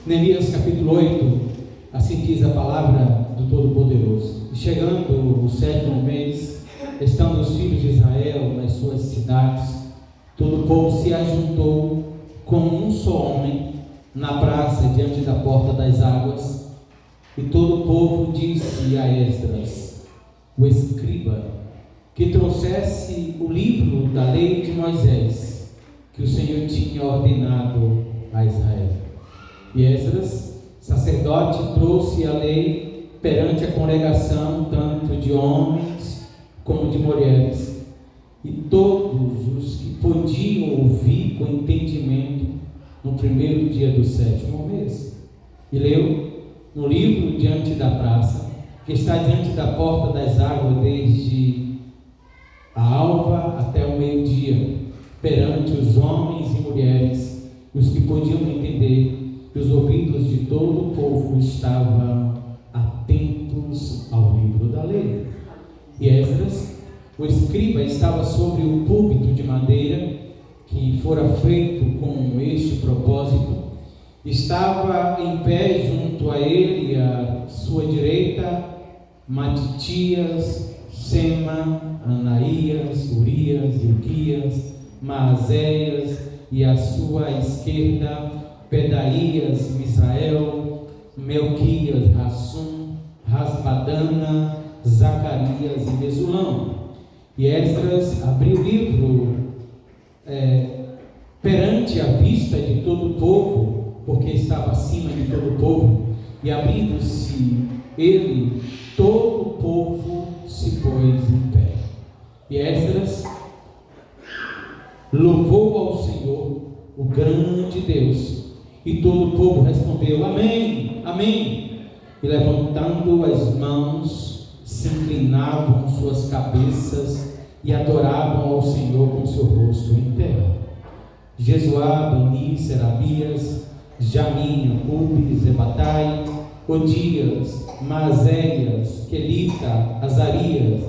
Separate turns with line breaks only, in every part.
Neemias capítulo 8, assim diz a palavra do Todo-Poderoso. E chegando o 7º mês, estando os filhos de Israel nas suas cidades, todo o povo se ajuntou como um só homem na praça diante da porta das águas. E todo o povo disse a Esdras, o escriba, que trouxesse o livro da lei de Moisés, que o Senhor tinha ordenado a Israel. E Esdras, sacerdote, trouxe a lei perante a congregação, tanto de homens como de mulheres, e todos os que podiam ouvir com entendimento no primeiro dia do 7º mês. E leu no livro diante da praça, que está diante da porta das águas, desde a alva até o meio-dia, perante os homens e mulheres, e os que podiam entender, e os ouvidos de todo o povo estavam atentos ao livro da lei. E Esdras, o escriba, estava sobre o púlpito de madeira, que fora feito com este propósito. Estava em pé junto a ele, à sua direita, Matitias, Sema, Anaías, Urias, Ilquias, Maazéias, e à sua esquerda, Pedaías, Misael, Melquias, Rassum, Rasbadana, Zacarias e Mesulão. E Esdras abriu o livro perante a vista de todo o povo, porque estava acima de todo o povo, e abrindo-se ele, todo o povo se pôs em pé. E Esdras louvou ao Senhor, o grande Deus, e todo o povo respondeu: Amém, Amém. E levantando as mãos, se inclinavam suas cabeças e adoravam ao Senhor com seu rosto em terra. Jesuá, Bani, Serabias, Jamim, Acube, Zebatai, Odias, Maazéias, Quelita, Azarias,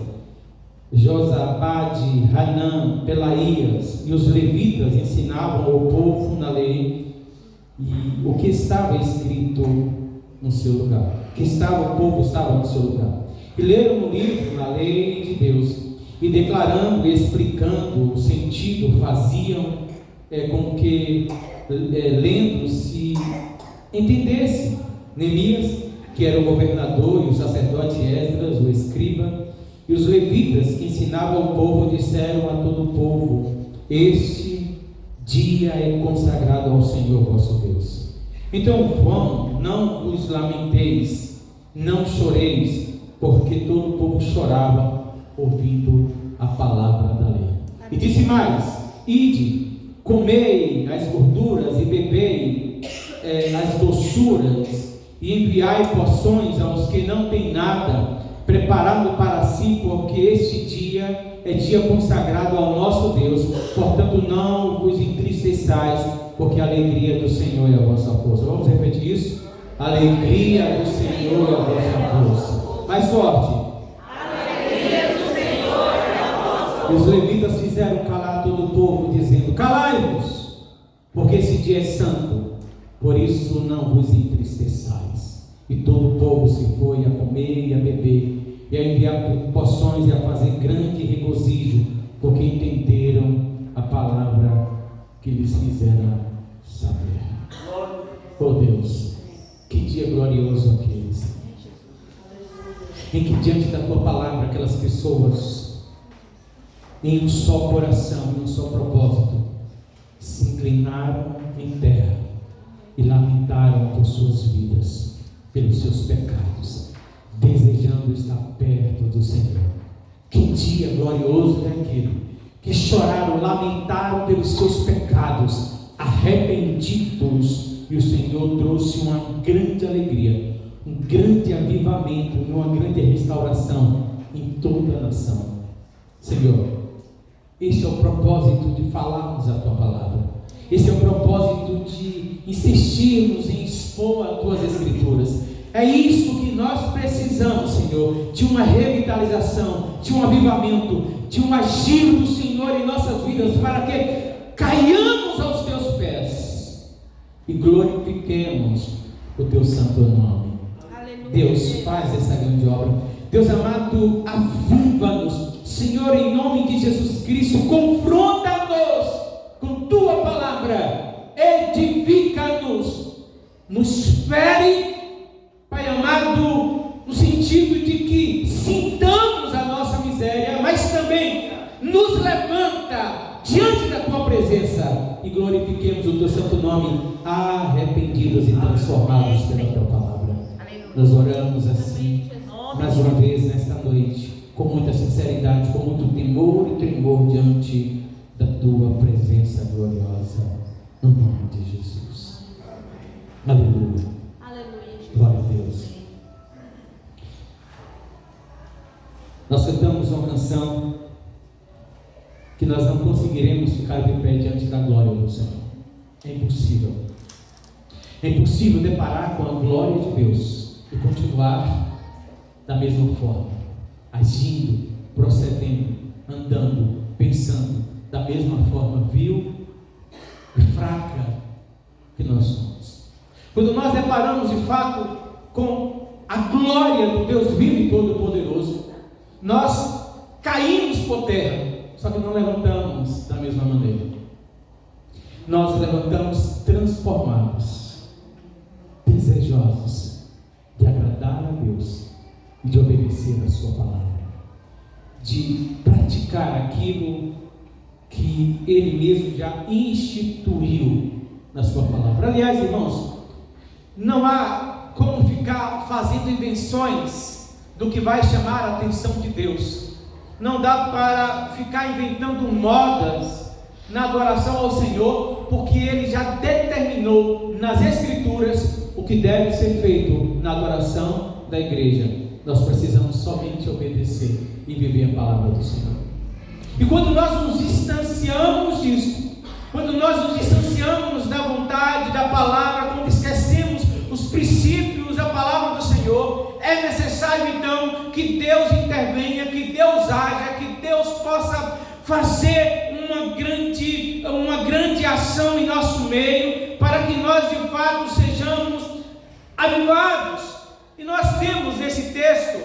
Josabade, Hanã, Pelaías, e os levitas ensinavam ao povo na lei e o que estava escrito no seu lugar. O povo estava no seu lugar. E leram no livro a lei de Deus, e declarando e explicando o sentido, faziam com que, lendo, se entendesse. Neemias, que era o governador, e o sacerdote Esdras, o escriba, e os levitas que ensinavam ao povo, disseram a todo o povo: Este dia é consagrado ao Senhor vosso Deus. Então não vos lamenteis, não choreis, porque todo o povo chorava ouvindo a palavra da lei. E disse mais: Ide, comei as gorduras e bebei as doçuras, e enviai porções aos que não têm nada, preparado para si, porque este dia é dia consagrado ao nosso Deus. Portanto, não vos entristeçais, porque a alegria do Senhor é a vossa força. Vamos repetir isso? A alegria do Senhor é a vossa força. Mais forte. A alegria do Senhor é a vossa força. E os levitas fizeram calar todo o povo, dizendo: Calai-vos, porque esse dia é santo, por isso não vos entristeçais. E todo o povo se foi a comer e a beber, e a enviar porções, e a fazer grande regozijo, porque entenderam a palavra que lhes fizera saber. Oh Deus, que dia glorioso aqueles, em que diante da tua palavra, aquelas pessoas, em um só coração, em um só propósito, se inclinaram em terra e lamentaram por suas vidas, pelos seus pecados, desejando estar perto do Senhor. Que dia glorioso é aquele que choraram, lamentaram pelos seus pecados, arrependidos, e o Senhor trouxe uma grande alegria, um grande avivamento, uma grande restauração em toda a nação. Senhor, este é o propósito de falarmos a tua palavra, esse é o propósito de insistirmos em expor as tuas escrituras. É isso que nós precisamos, Senhor, de uma revitalização, de um avivamento, de um agir do Senhor em nossas vidas, para que caiamos aos teus pés e glorifiquemos o teu santo nome.
Aleluia.
Deus, faz essa grande obra. Deus amado, aviva-nos, Senhor, em nome de Jesus Cristo. Confronta-nos com tua palavra, edifica-nos, nos fere, Pai amado, no sentido de que sintamos a nossa miséria, mas também nos levanta diante da tua presença e glorifiquemos o teu santo nome, arrependidos e transformados pela tua palavra. Nós oramos assim, mais uma vez nesta noite, com muita sinceridade, com muito temor e tremor diante da tua presença gloriosa, no nome de Jesus. Aleluia. Glória a Deus. Nós cantamos uma canção que nós não conseguiremos ficar de pé diante da glória do Senhor. É impossível. É impossível deparar com a glória de Deus e continuar da mesma forma, agindo, procedendo, andando, pensando da mesma forma vil e fraca que nós somos. Quando nós deparamos de fato com a glória do Deus vivo e todo-poderoso, nós caímos por terra, só que não levantamos da mesma maneira. Nós levantamos transformados, desejosos de agradar a Deus e de obedecer a sua palavra, de praticar aquilo que Ele mesmo já instituiu na sua palavra. Aliás, irmãos, não há como ficar fazendo invenções do que vai chamar a atenção de Deus. Não dá para ficar inventando modas na adoração ao Senhor, porque Ele já determinou nas Escrituras o que deve ser feito na adoração da igreja. Nós precisamos somente obedecer e viver a palavra do Senhor. E quando nós nos distanciamos disso, quando nós nos distanciamos da vontade, da palavra, quando esquecemos os princípios da palavra do Senhor, é necessário então que Deus intervenha, que Deus haja, que Deus possa fazer uma grande ação em nosso meio, para que nós de fato sejamos avivados. E nós temos esse texto,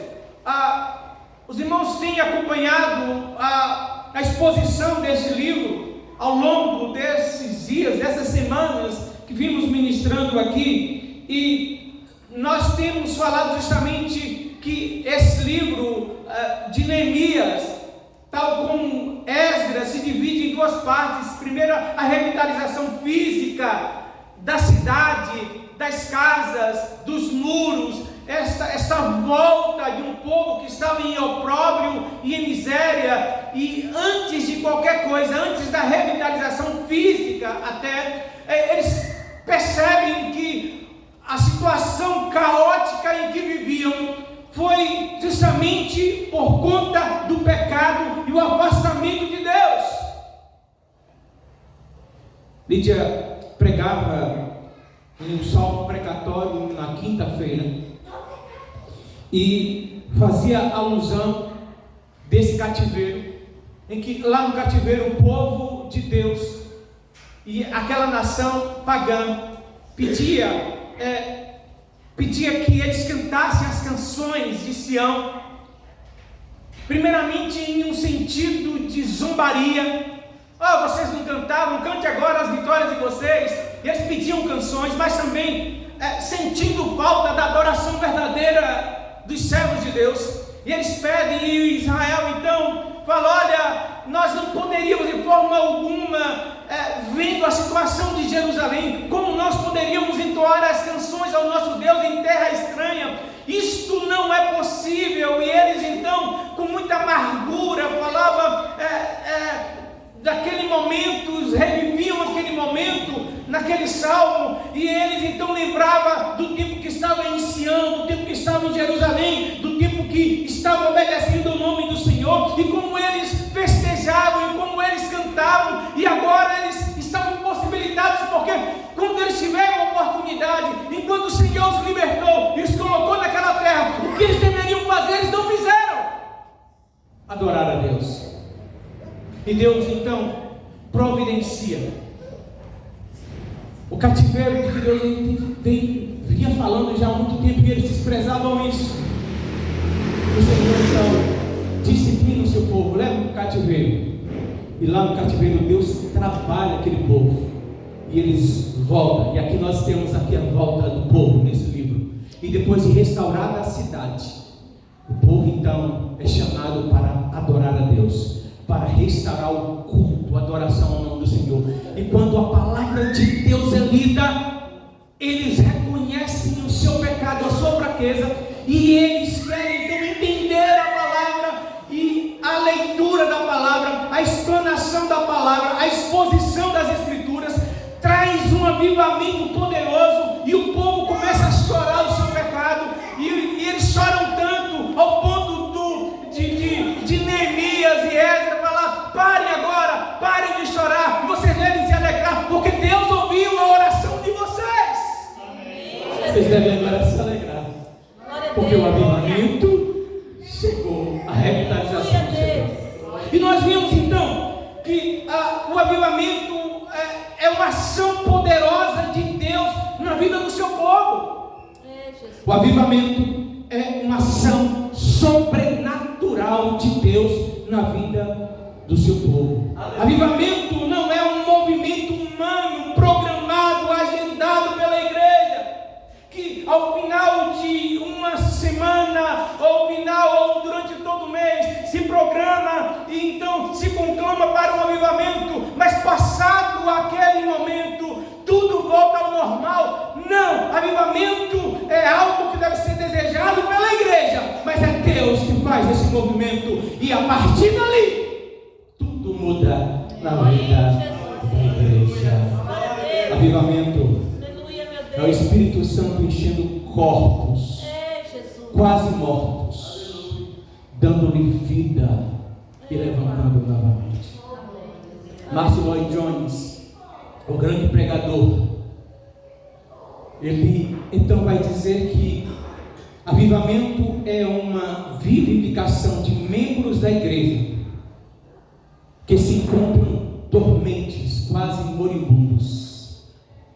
os irmãos têm acompanhado a exposição desse livro ao longo desses dias, dessas semanas que vimos ministrando aqui, e nós temos falado justamente que esse livro de Neemias, tal como Esdras, se divide em duas partes. Primeiro, a revitalização física da cidade, das casas, dos muros, esta volta de um povo que estava em opróbrio e em miséria. E antes de qualquer coisa, antes da revitalização física até, eles percebem que a situação caótica em que viviam foi justamente por conta do pecado e o afastamento de Deus. Lídia pregava em um salmo precatório na quinta-feira e fazia alusão desse cativeiro, em que lá no cativeiro o povo de Deus e aquela nação pagã pedia que eles cantassem as canções de Sião, primeiramente em um sentido de zombaria. Vocês não cantavam, cante agora as vitórias de vocês. E eles pediam canções, mas também sentindo falta da adoração verdadeira dos servos de Deus. E eles pedem, e Israel então fala: olha, nós não poderíamos de forma alguma, vendo a situação de Jerusalém, como nós poderíamos entoar as canções ao nosso Deus em terra estranha? Isto não é possível. E eles então, com muita amargura, falavam daquele momento, reviviam aquele momento naquele salmo, e eles então lembravam do tempo que estava em Sião, do tempo que estava em Jerusalém, do tempo que estava obedecendo o nome do Senhor, e como eles festejavam, e como eles cantavam, e agora eles estavam impossibilitados, porque quando eles tiveram a oportunidade, enquanto o Senhor os libertou e os colocou naquela terra, o que eles deveriam fazer, eles não fizeram: adorar a Deus. E Deus então providencia O cativeiro de Deus vinha falando já há muito tempo que eles desprezavam isso. O Senhor então disciplina o seu povo, leva para o cativeiro. E lá no cativeiro Deus trabalha aquele povo. E eles voltam. E aqui nós temos aqui a volta do povo nesse livro. E depois de restaurada a cidade, o povo então é chamado para adorar a Deus, para restaurar o culto, a adoração ao nome do Senhor. E quando a palavra de Deus é lida, eles reconhecem o seu pecado, a sua fraqueza, e eles querem então entender a palavra, e a leitura da palavra, a explanação da palavra, a exposição das escrituras traz um avivamento poderoso, e o povo começa a chorar o seu pecado, e eles choram tanto ao ponto de Neemias e Esdras falar: parem agora, parem de chorar, vocês devem se alegrar, porque Deus ouviu a oração de vocês. Amém. Vocês devem agora se alegrar, porque o avivamento chegou, a revitalização chegou. E nós vimos então que o avivamento é uma ação poderosa de Deus na vida do seu povo. O avivamento é uma ação sobrenatural de Deus na vida do seu povo. Avivamento não é um movimento humano programado, agendado pela igreja, que ao final de uma semana, ou durante todo o mês, se programa e então se conclama para um avivamento, mas passado aquele momento, tudo volta ao normal. Não, avivamento é algo que deve ser desejado pela igreja, mas é Deus que faz esse movimento, e a partir dali tudo muda na vida da igreja. Avivamento é o Espírito Santo enchendo corpos quase mortos, dando-lhe vida e levantando novamente. Martin Lloyd Jones, o grande pregador, ele então vai dizer que avivamento é uma vivificação de membros da igreja que se encontram dormentes, quase moribundos.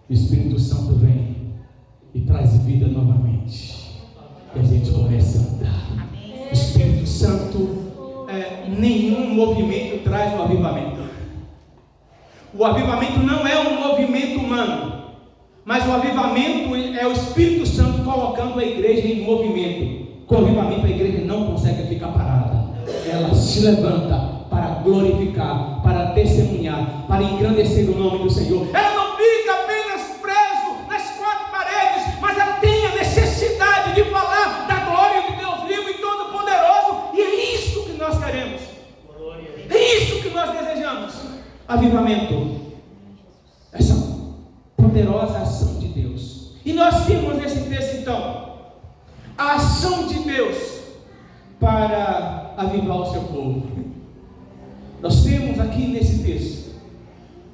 O Espírito Santo vem e traz vida novamente, e a gente começa a andar. O Espírito Santo, nenhum movimento traz o avivamento. O avivamento não é um movimento humano, mas o avivamento é o Espírito Santo colocando a igreja em movimento. Com o avivamento a igreja não consegue ficar parada, ela se levanta para glorificar, para testemunhar, para engrandecer o nome do Senhor. Ela não fica apenas preso nas quatro paredes, mas ela tem a necessidade de falar da glória de Deus vivo e todo-poderoso, e é isso que nós queremos, é isso que nós desejamos. Avivamento, essa poderosa ação de Deus. E nós temos nesse texto então a ação de Deus para avivar o seu povo. Nós temos aqui nesse texto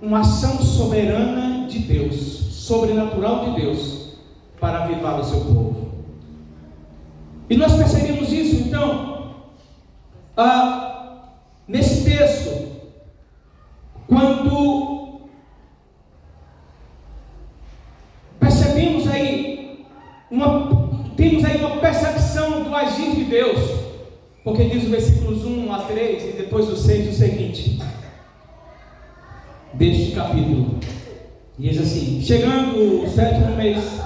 uma ação soberana de Deus, sobrenatural de Deus, para avivar o seu povo. E nós percebemos isso então nesse texto, quando percebemos aí temos aí uma percepção do agir de Deus, porque diz o versículos 1 a 3 e depois o 6 o seguinte deste capítulo, diz assim: chegando o 7º mês,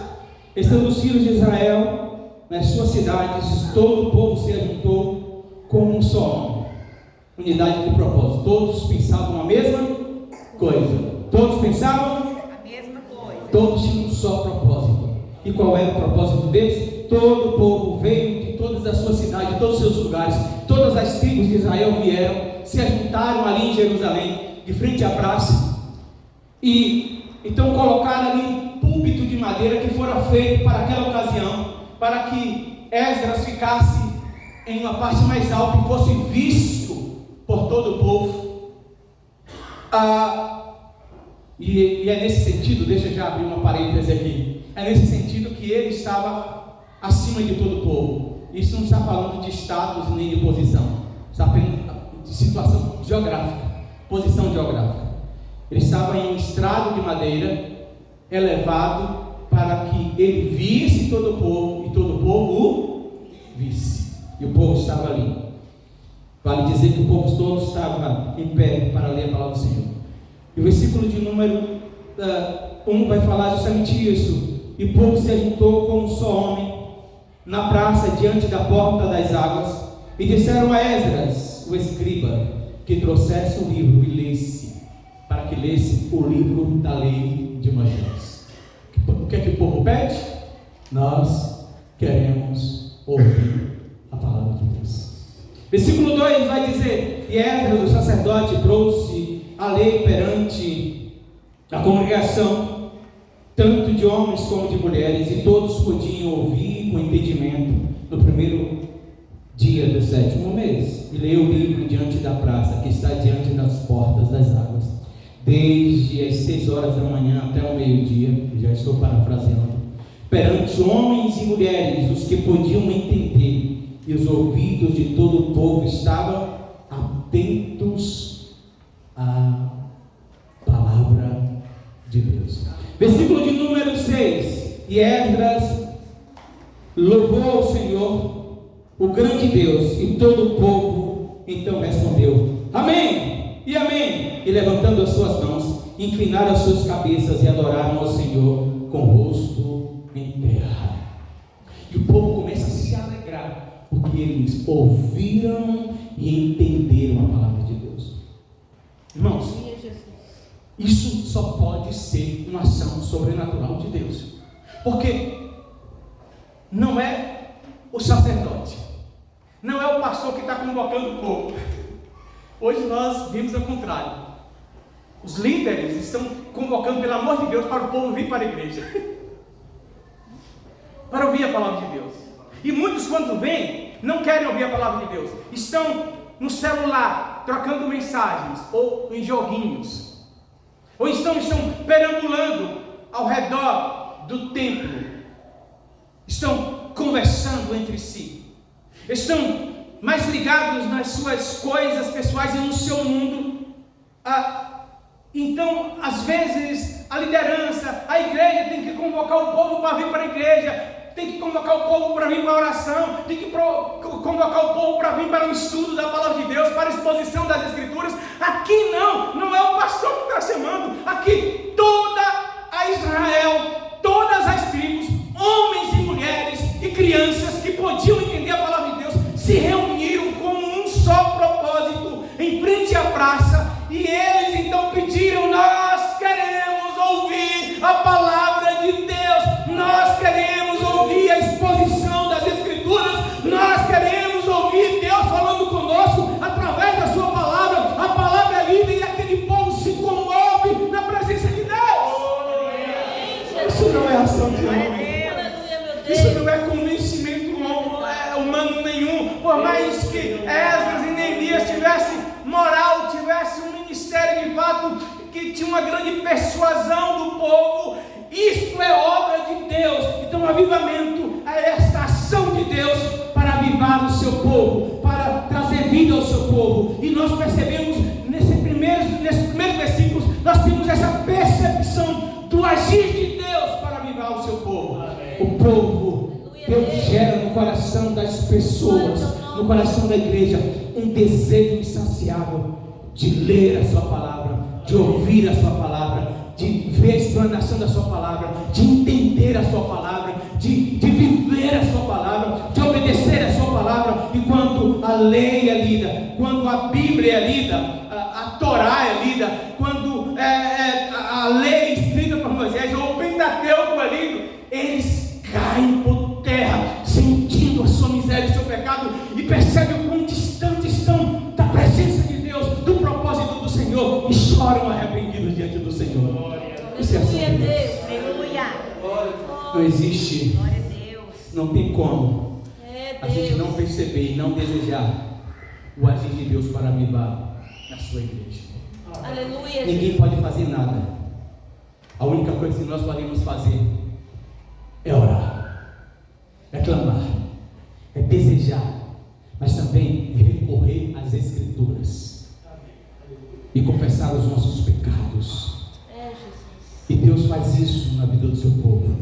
estando os filhos de Israel nas suas cidades, todo o povo se ajuntou como um só homem, unidade de propósito. Todos pensavam a mesma coisa. Todos pensavam a mesma coisa. Todos tinham um só propósito. E qual era o propósito deles? Todo o povo veio de todas as suas cidades, de todos os seus lugares. Todas as tribos de Israel vieram, se ajuntaram ali em Jerusalém, de frente à praça, e então colocaram ali um púlpito de madeira que fora feito para aquela ocasião, para que Esdras ficasse em uma parte mais alta e fosse visto por todo o povo. E é nesse sentido, deixa eu já abrir uma parêntese aqui, é nesse sentido que ele estava acima de todo o povo. Isso não está falando de status nem de posição, está apenas de situação geográfica, posição geográfica. Ele estava em um estrado de madeira elevado para que ele visse todo o povo, e todo o povo o visse. E o povo estava ali. Vale dizer que o povo todo estava em pé para ler a palavra do Senhor. E o versículo de número 1 vai falar justamente isso. E o povo se ajuntou como um só homem na praça diante da porta das águas, e disseram a Esdras, o escriba, que trouxesse o livro e lesse, para que lesse o livro da lei de Moisés. O que é que o povo pede? Nós queremos ouvir a palavra de Deus. Versículo 2 vai dizer: e Esdras, o sacerdote, trouxe a lei perante a congregação, tanto de homens como de mulheres, e todos podiam ouvir com entendimento no primeiro dia do 7º mês. E leu o livro diante da praça, que está diante das portas das águas, desde as 6 horas da manhã até o meio-dia. Já estou parafraseando. Perante homens e mulheres, os que podiam entender, e os ouvidos de todo o povo estavam atentos à palavra de Deus. Versículo de número 6. E Esdras louvou ao Senhor, o grande Deus, e todo o povo então respondeu: amém e amém. E levantando as suas mãos, inclinaram as suas cabeças e adoraram ao Senhor com o rosto em terra. E o povo começa a se alegrar, porque eles ouviram e entenderam a palavra de Deus. Irmãos, isso só pode ser uma ação sobrenatural de Deus, porque não é o sacerdote, não é o pastor que está convocando o povo. Hoje nós vimos ao contrário. Os líderes estão convocando, pelo amor de Deus, para o povo vir para a igreja, para ouvir a palavra de Deus. E muitos, quando vêm, não querem ouvir a palavra de Deus, estão no celular trocando mensagens ou em joguinhos, ou estão perambulando ao redor do templo, estão conversando entre si, estão mais ligados nas suas coisas pessoais e no seu mundo. Então, às vezes, a liderança, a igreja tem que convocar o povo para vir para a igreja, tem que convocar o povo para vir para a oração, tem que convocar o povo para vir para o estudo da palavra de Deus, para a exposição das Escrituras. Aqui não é o pastor que está chamando, aqui toda a Israel, todas as tribos, homens e mulheres e crianças que podiam entender a palavra de Deus, se reuniram com um só propósito em frente à praça, e eles então pediram: nós queremos ouvir a palavra de Deus, nós queremos ouvir a exposição das Escrituras, nós queremos ouvir Deus falando conosco através da sua palavra. A palavra é lida e aquele povo se comove na presença de Deus. Isso não é ação de homem, isso não é convencimento humano nenhum. Por mais que Esdras e Neemias tivessem moral, tivesse um ministério de fato, que tinha uma grande persuasão do povo, isto é obra de Deus. Então, avivamento é esta ação de Deus para avivar o seu povo, para trazer vida ao seu povo. E nós percebemos nesses primeiros versículos, nós temos essa percepção do agir de Deus para avivar o seu povo. O povo, Deus gera no coração das pessoas, no coração da igreja, um desejo insaciável de ler a sua palavra, de ouvir a sua palavra, de ver a explanação da sua palavra, de entender a sua palavra, de viver a sua palavra, de obedecer a sua palavra. E quando a lei é lida, quando a Bíblia é lida, a Torá é lida, quando a lei escrita por Moisés, ou o Pentateuco é lido, eles caem por terra, sentindo a sua miséria e o seu pecado, e percebem o quão distante estão da presença de Deus, do propósito do Senhor, e choram arrependidos diante do Senhor. Isso é ação de Deus. Não existe, não tem como a gente não perceber e não desejar o agir de Deus para avivar na sua igreja. Aleluia. Ninguém pode fazer nada. A única coisa que nós podemos fazer é orar, é clamar, é desejar, mas também recorrer às Escrituras e confessar os nossos pecados. E Deus faz isso na vida do seu povo.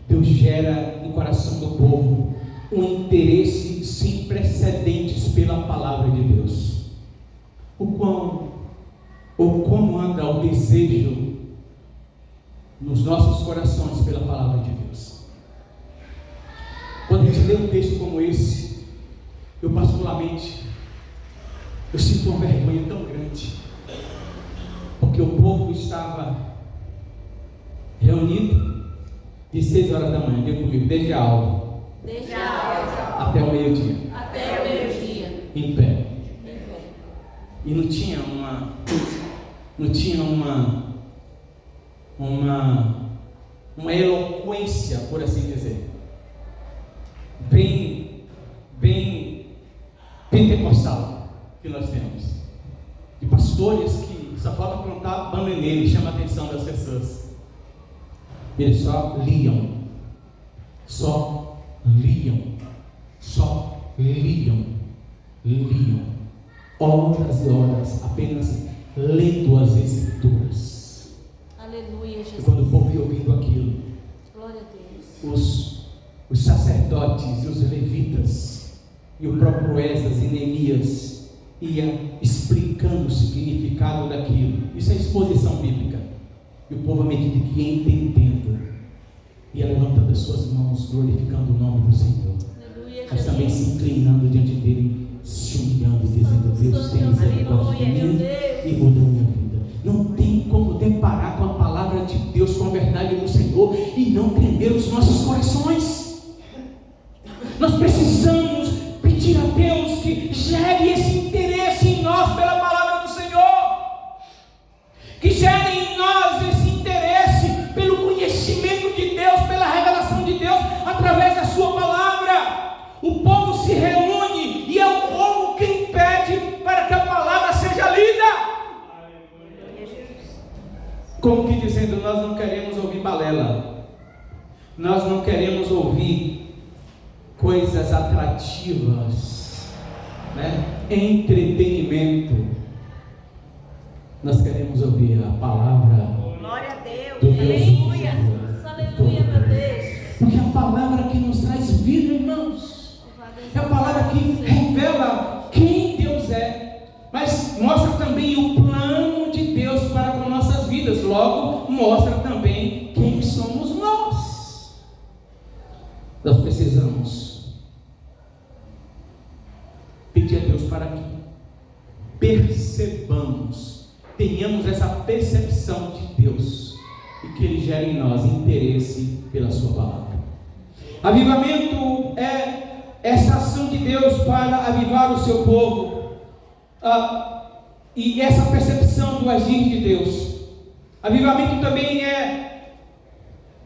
Deus gera no coração do povo um interesse sem precedentes pela palavra de Deus. Como anda o desejo nos nossos corações pela palavra de Deus? Quando a gente lê um texto como esse, eu particularmente, eu sinto uma vergonha tão grande, porque o povo estava reunido de 6 horas da manhã, vem comigo, desde a aula até o meio-dia, em pé. E não tinha uma eloquência, por assim dizer, bem pentecostal que nós temos, de pastores que só falta plantar bananeira e chama a atenção das pessoas. Eles só liam, horas e horas, apenas lendo as Escrituras.
Aleluia, Jesus.
E quando o povo ia ouvindo aquilo,
glória a Deus,
os sacerdotes e os levitas, e o próprio Esdras e Neemias, ia explicando o significado daquilo. Isso é exposição bíblica. E o povo, à medida que ia entendendo, ia levantando as suas mãos, glorificando o nome do Senhor.
Aleluia,
Mas também se inclinando diante dele, se humilhando, dizendo: Deus, tem misericórdia de mim e muda a minha vida. Não tem como deparar com a palavra de Deus, com a verdade do Senhor, e não prender os nossos corações. Nós precisamos pedir a Deus que gere esse interesse em nós pela palavra do Senhor, que gere em nós esse interesse pelo conhecimento de Deus, pela revelação de Deus através da sua palavra. O povo se reúne e é o povo quem pede para que a palavra seja lida. Como que dizendo, nós não queremos ouvir balela, nós não queremos ouvir coisas atrativas, entretenimento. Nós queremos ouvir a palavra.
Glória a Deus,
do Deus
aleluia,
vivo.
aleluia, meu Deus.
Porque é a palavra que nos traz vida, irmãos. É a palavra que revela quem Deus é, mas mostra também o plano de Deus para com nossas vidas. Logo, mostra também quem somos nós. Nós precisamos pedir a Deus para que percebamos, tenhamos essa percepção de Deus e que Ele gere em nós interesse pela sua palavra. Avivamento é essa ação de Deus para avivar o seu povo, e essa percepção do agir de Deus. Avivamento também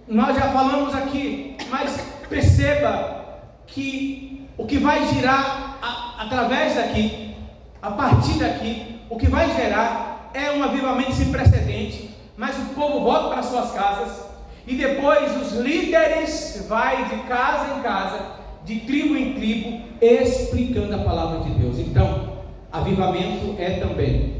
nós já falamos aqui, mas perceba que o que vai girar através daqui, a partir daqui, o que vai gerar é um avivamento sem precedente. Mas o povo volta para suas casas, e depois os líderes vai de casa em casa, de tribo em tribo, explicando a palavra de Deus. Então, avivamento é também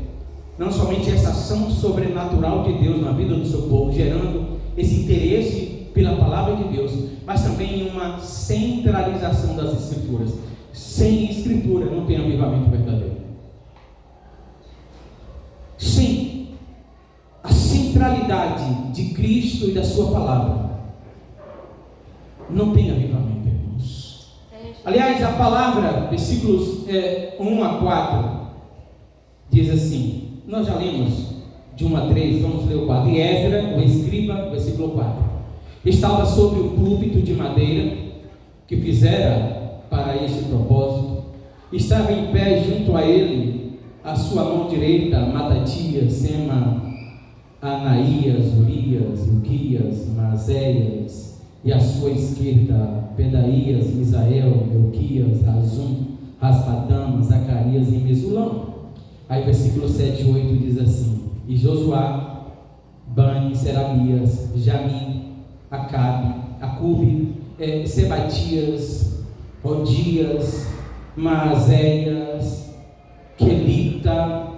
não somente essa ação sobrenatural de Deus na vida do seu povo, gerando esse interesse pela palavra de Deus, mas também uma centralização das Escrituras. Sem Escritura não tem avivamento verdadeiro. Sem a centralidade de Cristo e da sua palavra, não tem avivamento, irmãos. Aliás, a palavra, versículos 1 a 4, diz assim, nós já lemos de 1 a 3, vamos ler o 4. E Esdras, o escriba, versículo 4, estava sobre o púlpito de madeira que fizera para este propósito. Estava em pé junto a ele, a sua mão direita, Matatias, Sema, Anaías, Urias, Ilquias, Maséias, e à sua esquerda, Pedaías, Misael, Elquias, Razum, Rasbadama, Zacarias e Mesulão. Aí versículo 7 e 8 diz assim: e Josuá, Bani, Serabias, Jamim, Acube, Sebatias, Odias, Maséias, Quelita,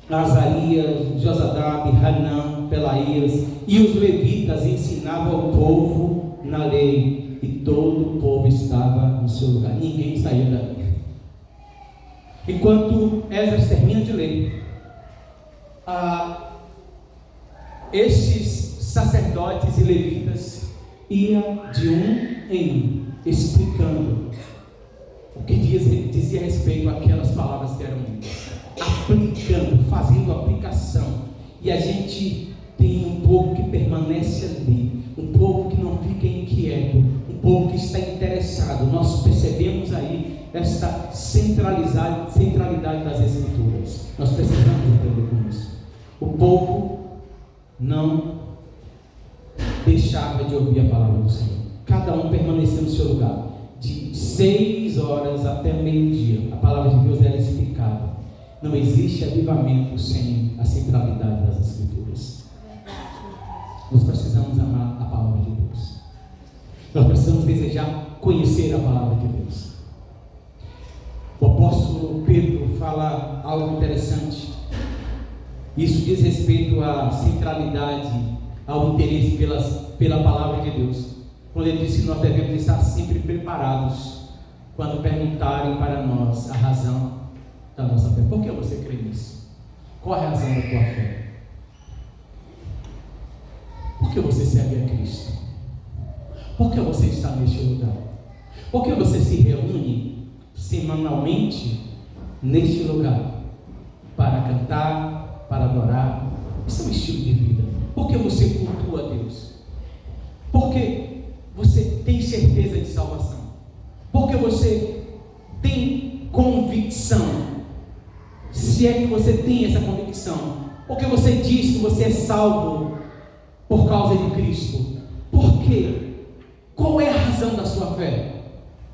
Azarias, Josadab, Hanã, Pelaías, e os levitas ensinavam ao povo na lei, e todo o povo estava no seu lugar, ninguém saía dali. Enquanto Esdras termina de ler, estes sacerdotes e levitas iam de um em um, explicando o que dizia respeito àquelas palavras que eram lidas, aplicando, fazendo aplicação. E a gente tem um povo que permanece ali, um povo que não fica inquieto, um povo que está interessado. Nós percebemos aí esta centralidade das Escrituras. Nós precisamos aprender com isso. O povo não deixava de ouvir a palavra do Senhor. Cada um permanecia no seu lugar. De 6 horas até meio-dia, a palavra de Deus era explicada. Não existe avivamento sem a centralidade das Escrituras. Nós precisamos amar a palavra de Deus. Nós precisamos desejar conhecer a palavra de Deus. O apóstolo Pedro fala algo interessante. Isso diz respeito à centralidade, ao interesse pela palavra de Deus. Quando ele diz que nós devemos estar sempre preparados quando perguntarem para nós a razão da nossa fé. Por que você crê nisso? Qual a razão da tua fé? Por que você serve a Cristo? Por que você está neste lugar? Por que você se reúne semanalmente neste lugar para cantar, para adorar? Isso é um estilo de vida. Por que você cultua a Deus? Porque você tem certeza de salvação. Porque você tem convicção. Se é que você tem essa convicção. Porque você diz que você é salvo por causa de Cristo. Por quê? Qual é a razão da sua fé?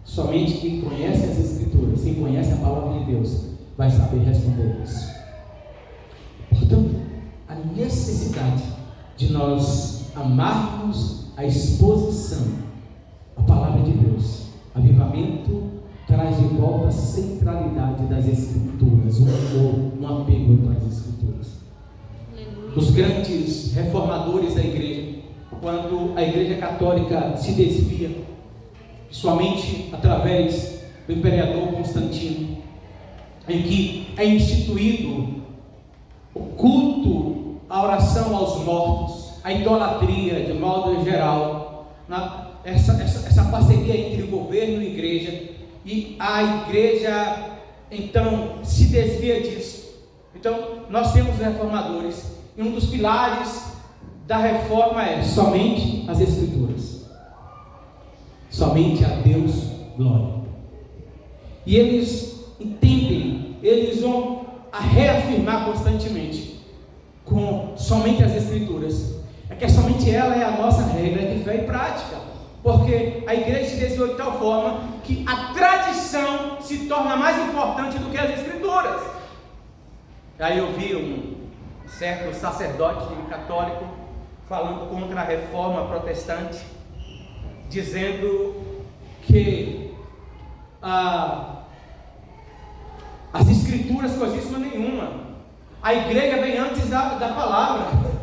Somente quem conhece as Escrituras, quem conhece a palavra de Deus, vai saber responder isso. Portanto, a necessidade de nós amarmos a exposição, a palavra de Deus. Avivamento traz de volta a centralidade das Escrituras, um amor, um apego às Escrituras. Os grandes reformadores da igreja, quando a igreja católica se desvia, somente através do imperador Constantino, em que é instituído o culto, a oração aos mortos, a idolatria de modo geral, essa parceria entre governo e igreja, e a igreja então se desvia disso. Então nós temos os reformadores, e um dos pilares da reforma é somente as Escrituras, somente a Deus glória. E eles entendem, eles vão a reafirmar constantemente com somente as Escrituras. É que somente ela é a nossa regra de fé e prática, porque a igreja se desviou de tal forma que a tradição se torna mais importante do que as Escrituras. Aí eu vi um certo sacerdote católico falando contra a reforma protestante, dizendo que as Escrituras coisíssima nenhuma. A igreja vem antes da palavra.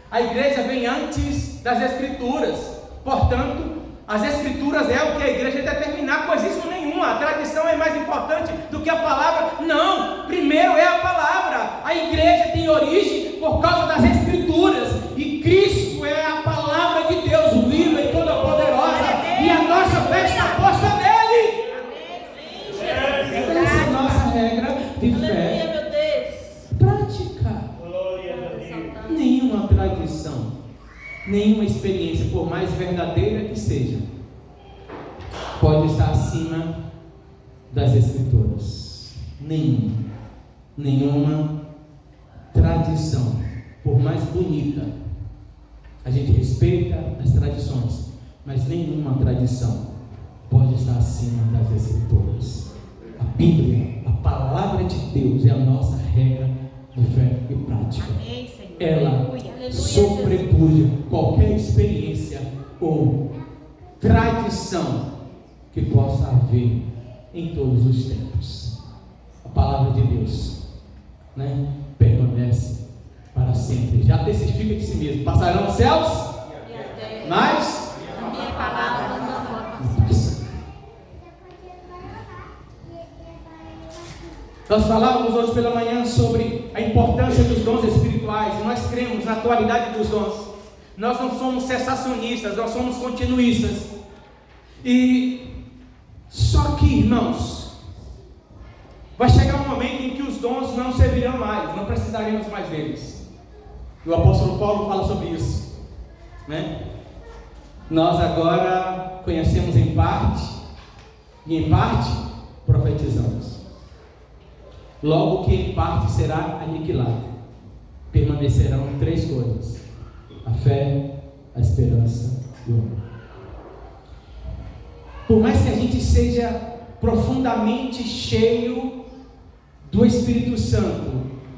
A igreja vem antes das Escrituras. Portanto, as Escrituras é o que a igreja determinar, coisíssima nenhuma. A tradição é mais importante do que a palavra. Não, primeiro é a palavra. A igreja tem origem por causa das Escrituras. E Cristo é a palavra de Deus, viva e toda poderosa. E a nossa fé está posta nele. Essa é a nossa regra de fé. Nenhuma tradição, nenhuma experiência, por mais verdadeira que seja, pode estar acima das Escrituras. Nenhuma tradição, por mais bonita, a gente respeita as tradições, mas nenhuma tradição pode estar acima das Escrituras. A Bíblia, a palavra de Deus, é a nossa regra de fé e prática.
Amém, Senhor.
Ela sobrepuja qualquer experiência ou tradição que possa haver em todos os tempos. A palavra de Deus, permanece para sempre. Já testifica de si mesmo. Passarão os céus,
E a terra.
mas
A minha palavra não pode passar.
Nós falávamos hoje pela manhã sobre a importância dos dons espirituais. Nós cremos na atualidade dos dons. Nós não somos cessacionistas, nós somos continuistas. E só que, irmãos, vai chegar um momento em que os dons não servirão mais, não precisaremos mais deles. E o apóstolo Paulo fala sobre isso, né? Nós agora conhecemos em parte, e em parte profetizamos. Logo que em parte será aniquilado, permanecerão 3 coisas: a fé, a esperança e o amor. Por mais que a gente seja profundamente cheio do Espírito Santo,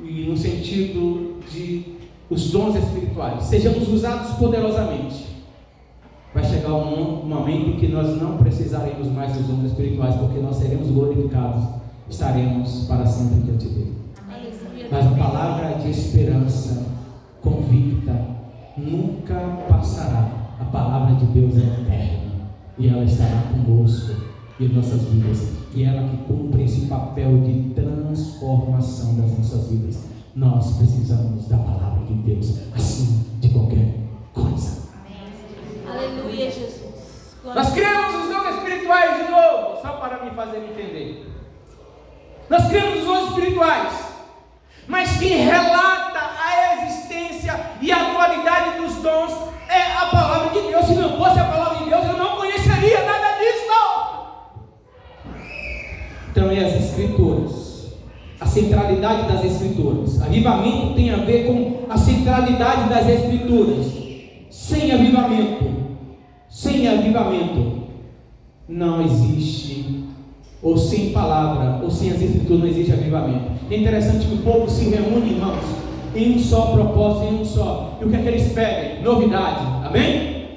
e no sentido de os dons espirituais, sejamos usados poderosamente, vai chegar um momento em que nós não precisaremos mais dos dons espirituais, porque nós seremos glorificados, estaremos para sempre diante dele. Mas a palavra de esperança convicta nunca passará. A palavra de Deus é eterna e ela estará conosco em nossas vidas, e ela que cumpre esse papel de transformação das nossas vidas. Nós precisamos da palavra de Deus acima de qualquer coisa.
Aleluia, Jesus.
Nós cremos nos dons espirituais de novo, só para me fazer entender. Nós cremos nos dons espirituais, mas quem relata a existência e a atualidade dos dons é a palavra de Deus. Se não fosse a palavra de Deus, eu não conheceria nada disso. Então é as Escrituras, a centralidade das Escrituras. Avivamento tem a ver com a centralidade das Escrituras. Sem avivamento não existe, ou sem palavra, ou sem as Escrituras, não existe avivamento. É interessante que o povo se reúne, irmãos, em um só propósito, em um só. E o que é que eles pedem? Novidade, amém?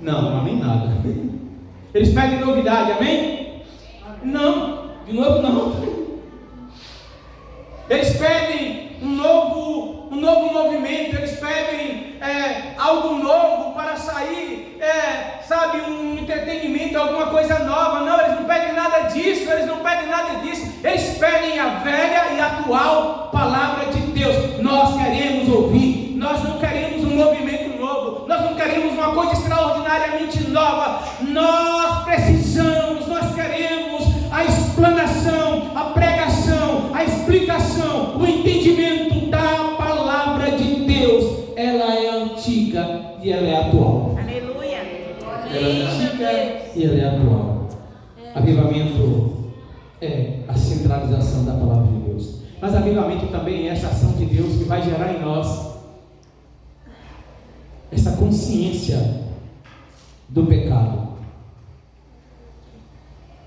Não, amém nada. Eles pedem novidade, amém? Não, de novo não. Eles pedem um novo movimento, eles pedem algo novo para sair, um entretenimento, alguma coisa nova. Não, eles não pedem nada disso, eles pedem a velha e atual palavra de Deus. Nós queremos ouvir, nós não queremos um movimento novo, nós não queremos uma coisa extraordinariamente nova, nós queremos a explanação, a pregação, a explicação, o entendimento da palavra de Deus. Ela é antiga e ela é atual.
Aleluia.
Ela é antiga e ela é atual. Avivamento é a centralização da palavra de Deus. Mas avivamento também é essa ação de Deus que vai gerar em nós essa consciência do pecado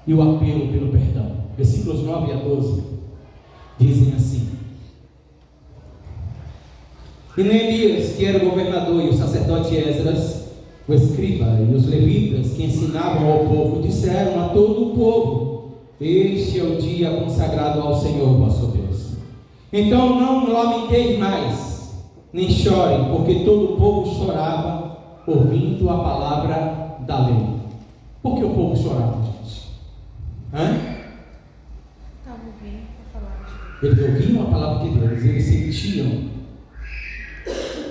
e o apelo pelo perdão. Versículos 9 a 12 dizem assim: E Neemias, que era o governador, e o sacerdote Esdras, o escriba, e os levitas que ensinavam ao povo, disseram a todo o povo: Este é o dia consagrado ao Senhor vosso Deus. Então não lamenteis mais, nem chorem, porque todo o povo chorava ouvindo a palavra da lei. Por que o povo chorava, gente?
Estava ouvindo a palavra.
Eles ouviam a palavra de Deus, eles sentiam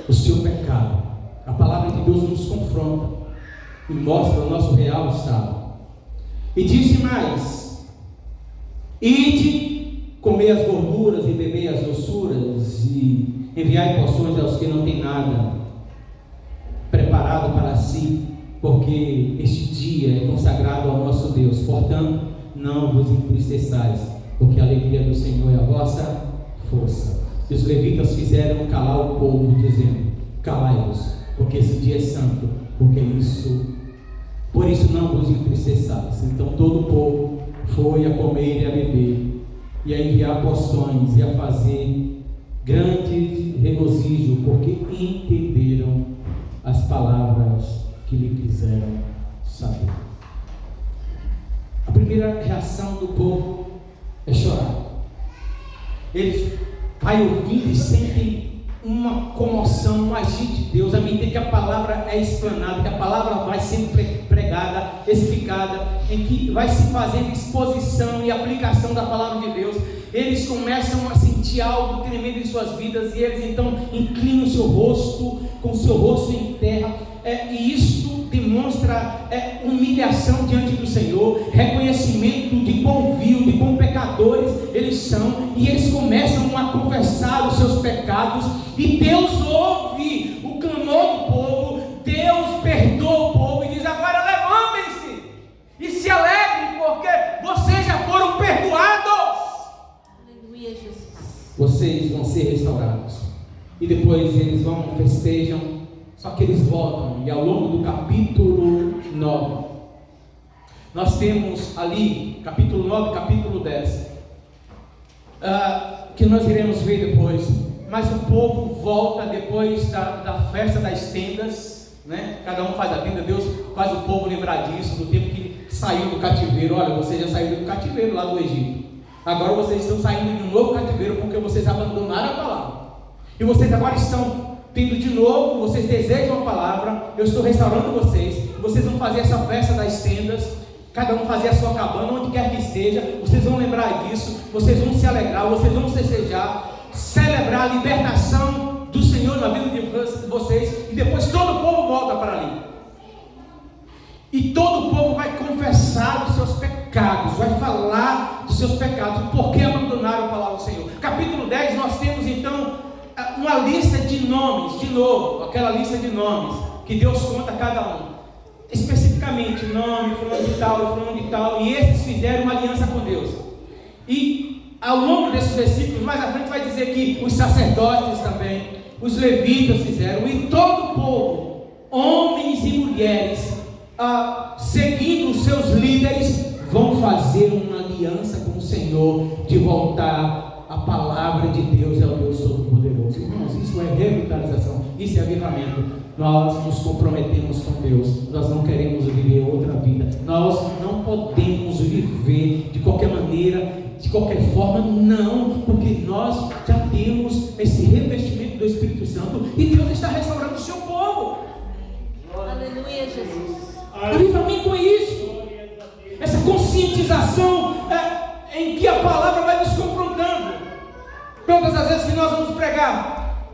o seu pecado. A palavra de Deus nos confronta e mostra o nosso real estado. E disse mais: Ide, comei as gorduras e bebei as doçuras, e enviai porções aos que não têm nada preparado para si, porque este dia é consagrado ao nosso Deus. Portanto, não vos entristeçais, porque a alegria do Senhor é a vossa força. E os levitas fizeram calar o povo, dizendo: Calai-vos, porque esse dia é santo, por isso não vos entristeçais. Então todo o povo foi a comer e a beber, e a enviar porções, e a fazer grande regozijo, porque entenderam as palavras que lhe quiseram saber. A primeira reação do povo é chorar. Eles vai ouvindo e sentem uma comoção, um agir de Deus, à medida que a palavra é explanada, que a palavra vai sendo pregada, explicada, em que vai se fazendo exposição e aplicação da palavra de Deus, eles começam a sentir algo tremendo em suas vidas, e eles então inclinam o seu rosto, com o seu rosto em terra, e isto demonstra humilhação diante do Senhor, reconhecimento de quão vil, de quão pecadores eles são, e eles começam a confessar os seus pecados, e Deus ouve o clamor do povo, Deus perdoa o povo e diz: agora levantem-se e se alegrem, porque vocês já foram perdoados.
Aleluia, Jesus.
Vocês vão ser restaurados. E depois eles vão, festejam. Só que eles voltam, e ao longo do capítulo 9, nós temos ali, capítulo 9, capítulo 10, que nós iremos ver depois. Mas o povo volta depois da festa das tendas, né? Cada um faz a tenda, Deus faz o povo lembrar disso, do tempo que saiu do cativeiro. Olha, vocês já saíram do cativeiro lá do Egito, agora vocês estão saindo de um novo cativeiro, porque vocês abandonaram a palavra, e vocês agora estão tendo de novo, vocês desejam a palavra, eu estou restaurando vocês vão fazer essa festa das tendas, cada um fazer a sua cabana, onde quer que esteja, vocês vão lembrar disso, vocês vão se alegrar, vocês vão festejar, celebrar a libertação do Senhor na vida de vocês, e depois todo o povo volta para ali, e todo o povo vai confessar os seus pecados, vai falar dos seus pecados, porque abandonaram a palavra do Senhor. Capítulo 10, nós temos então uma lista de nomes, de novo, aquela lista de nomes, que Deus conta a cada um, especificamente, nome, fulano de tal, e esses fizeram uma aliança com Deus, e ao longo desses versículos, mais à frente vai dizer que os sacerdotes também, os levitas fizeram, e todo o povo, homens e mulheres, seguindo os seus líderes, vão fazer uma aliança com o Senhor, de voltar a palavra de Deus, é o Deus Todo-Poderoso. Irmãos, isso é revitalização, isso é avivamento. Nós nos comprometemos com Deus, nós não queremos viver outra vida, nós não podemos viver de qualquer maneira, de qualquer forma, não, porque nós já temos esse revestimento do Espírito Santo, e Deus está restaurando o seu povo.
Aleluia, Jesus.
Avivamento é isso, essa conscientização em que a palavra vai nos confrontando. Todas as vezes que nós vamos pregar,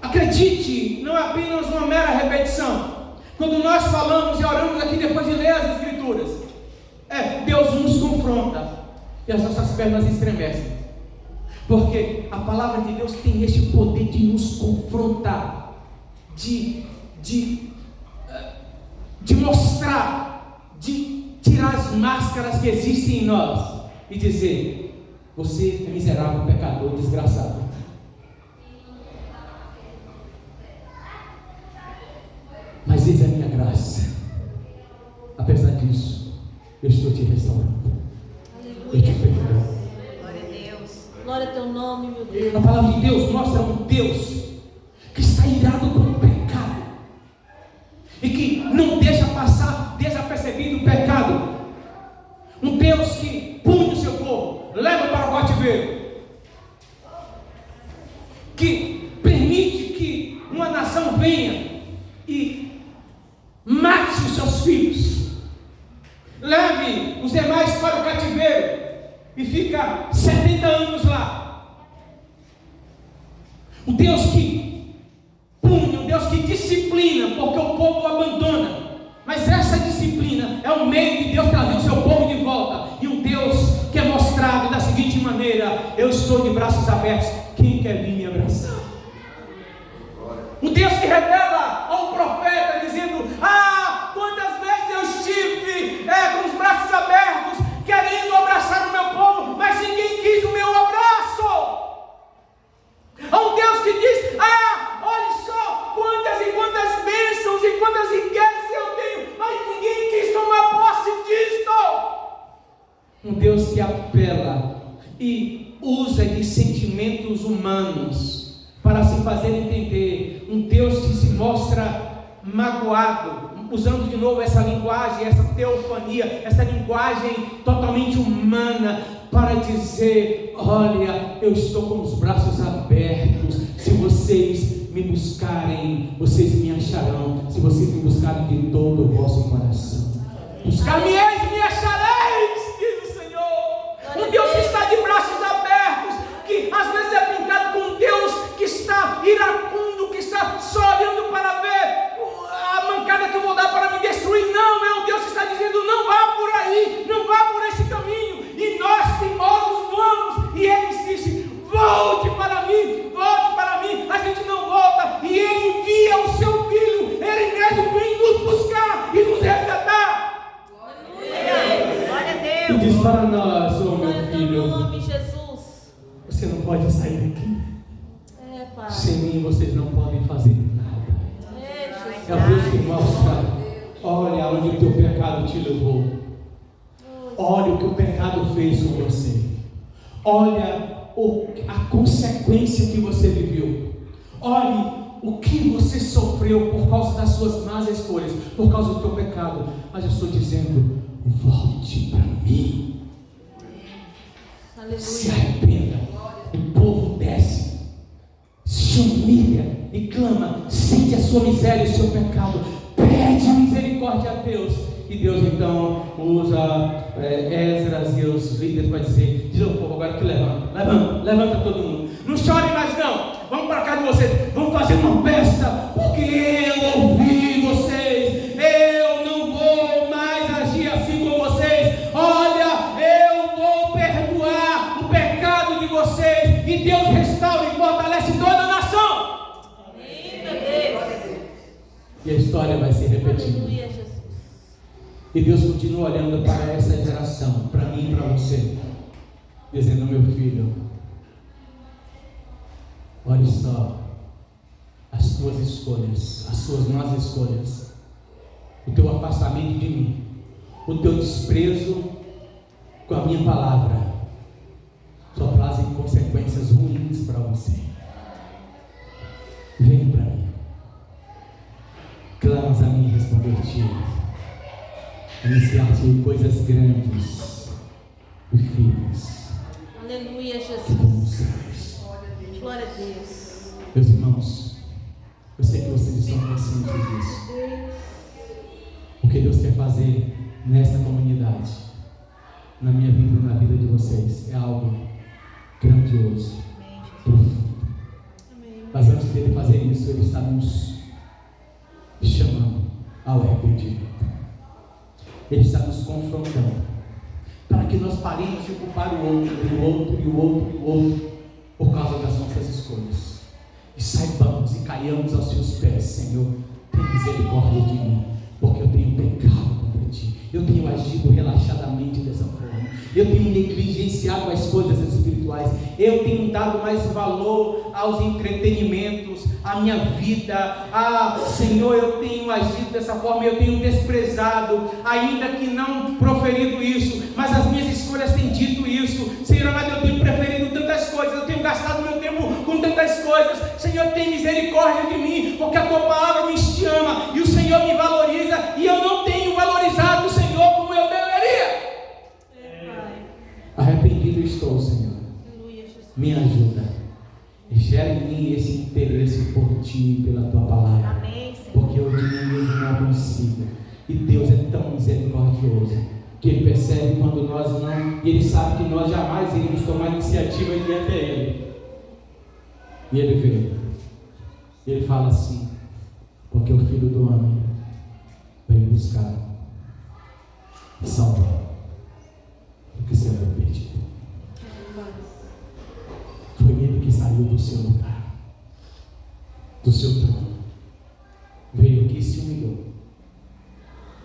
acredite, não é apenas uma mera repetição. Quando nós falamos e oramos aqui depois de ler as Escrituras, Deus nos confronta e as nossas pernas estremecem, porque a palavra de Deus tem este poder de nos confrontar, de mostrar, de tirar as máscaras que existem em nós e dizer: você é miserável, pecador, desgraçado, mas eis a minha graça, apesar disso eu estou te restaurando.
Aleluia.
Eu te perdoo.
Glória a Deus. Glória ao teu nome, meu Deus.
A palavra de Deus mostra um Deus que está irado com o pecado e que não deixa passar desapercebido o pecado. Um Deus que pune o seu povo, leva para o cativeiro, que permite que uma nação venha e mate os seus filhos, leve os demais para o cativeiro e fica 70 anos lá. Um Deus que pune, um Deus que disciplina, porque o povo abandona. Mas essa disciplina é um meio de Deus trazer o seu povo de volta. E um Deus que é mostrado da seguinte maneira: eu estou de braços abertos, quem quer vir me abraçar? Um Deus que revela a um profeta dizendo: quantas vezes eu estive com os braços abertos, querendo abraçar o meu povo, mas ninguém quis o meu abraço. Há um Deus que diz: olha só quantas e quantas bênçãos e quantas riquezas eu tenho, mas ninguém quis tomar posse disto. Um Deus que apela e usa de sentimentos humanos para se fazer entender. Um Deus que se mostra magoado, usando de novo essa linguagem, essa teofania, essa linguagem totalmente humana, para dizer: olha, eu estou com os braços abertos, Se vocês me buscarem, vocês me acharão. Se vocês me buscarem de todo o vosso coração. Buscar-me-eis e me achareis, diz o Senhor. Um Deus que está de braços abertos, que às vezes é pintado com um Deus que está iracundo, que está só olhando para ver a mancada que eu vou dar para me destruir. Não, é um Deus que está dizendo: não vá por aí, não vá por esse caminho. E nós, teimosos, vamos. E Ele insiste: volte para mim, volte para mim. A gente não volta. E Ele envia o seu Filho. Ele mesmo vem nos buscar e nos resgatar.
Glória a Deus.
E diz para nós: oh meu
Glória ao teu
filho,
nome, Jesus.
você não pode sair daqui.
Pai.
Sem mim vocês não podem fazer nada.
Jesus.
É o Deus que mostra: olha onde o teu pecado te levou. Olha o que o pecado fez com você. Olha a consequência que você viveu. Olhe o que você sofreu por causa das suas más escolhas, por causa do teu pecado. Mas eu estou dizendo: volte para mim.
Aleluia.
Se arrependa. O povo desce, se humilha e clama, sente a sua miséria e o seu pecado, pede misericórdia a Deus. E Deus então usa Esdras e os líderes para dizer: diz ao povo agora que levanta todo mundo. Não chore mais não, vamos para cá de vocês, vamos fazer uma festa, porque eu ouvi vocês, eu não vou mais agir assim com vocês. Olha, eu vou perdoar o pecado de vocês. E Deus restaura e fortalece toda a nação.
Amém, meu Deus.
E a história vai se repetindo.
Aleluia, Jesus.
E Deus continua olhando para essa geração, para mim e para você, dizendo: meu filho, olha só as tuas escolhas, as suas más escolhas, o teu afastamento de mim, o teu desprezo com a minha palavra, só trazem consequências ruins para você. Vem para mim, clamas a mim e responder-te. Iniciar-te coisas grandes e firmes.
Aleluia,
Que
Jesus.
bom Deus.
Glória a Deus.
Meus irmãos, eu sei que vocês são conscientes disso. O que Deus quer fazer nesta comunidade, na minha vida e na vida de vocês, é algo grandioso, profundo. Mas antes dele fazer isso, Ele está nos chamando ao arrependimento. Ele está nos confrontando para que nós paremos de culpar o outro, e o outro, e o outro, e o outro, por causa das nossas escolhas, e saibamos e caiamos aos seus pés. Senhor, tem misericórdia de mim, porque eu tenho pecado contra ti, eu tenho agido relaxadamente dessa forma, eu tenho negligenciado as coisas espirituais, eu tenho dado mais valor aos entretenimentos, à minha vida. Senhor, eu tenho agido dessa forma, eu tenho desprezado, ainda que não proferido isso, mas as minhas escolhas têm dito isso. Senhor, mas eu tenho preferido tantas coisas, eu tenho gastado meu tempo com tantas coisas. Senhor, tem misericórdia de mim, porque a tua palavra me chama e o Senhor me valoriza, e eu não tenho valorizado o Senhor como eu deveria. Arrependido estou, Senhor. Me ajuda. Gera em mim esse interesse por ti, pela tua palavra.
Amém, Senhor.
Porque eu de mim mesmo não consigo. E Deus é tão misericordioso que Ele percebe quando nós não, e Ele sabe que nós jamais iremos tomar iniciativa e ir até Ele. E Ele vê. E Ele fala assim: porque o Filho do Homem veio buscar e salvar o que se havia perdido. Foi Ele que saiu do seu lugar, do seu trono, veio aqui e se humilhou,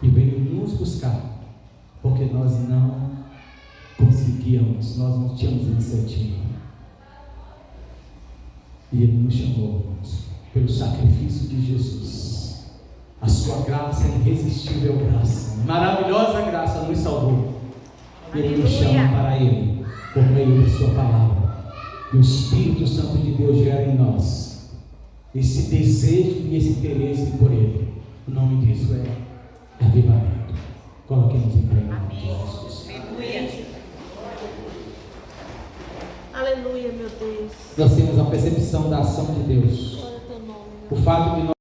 e veio nos buscar, porque nós não conseguíamos, nós não tínhamos iniciativa, e Ele nos chamou, irmãos, pelo sacrifício de Jesus. A sua graça, irresistível graça, maravilhosa graça, nos salvou. E Ele nos chama para Ele, por meio da sua palavra. E o Espírito Santo de Deus gera em nós esse desejo e esse interesse por Ele. O nome disso é avivamento. Coloquemos em pé.
Amém. Aleluia. Aleluia, meu Deus. Deus.
Nós temos a percepção da ação de Deus.
Glória ao teu nome.
O fato de nós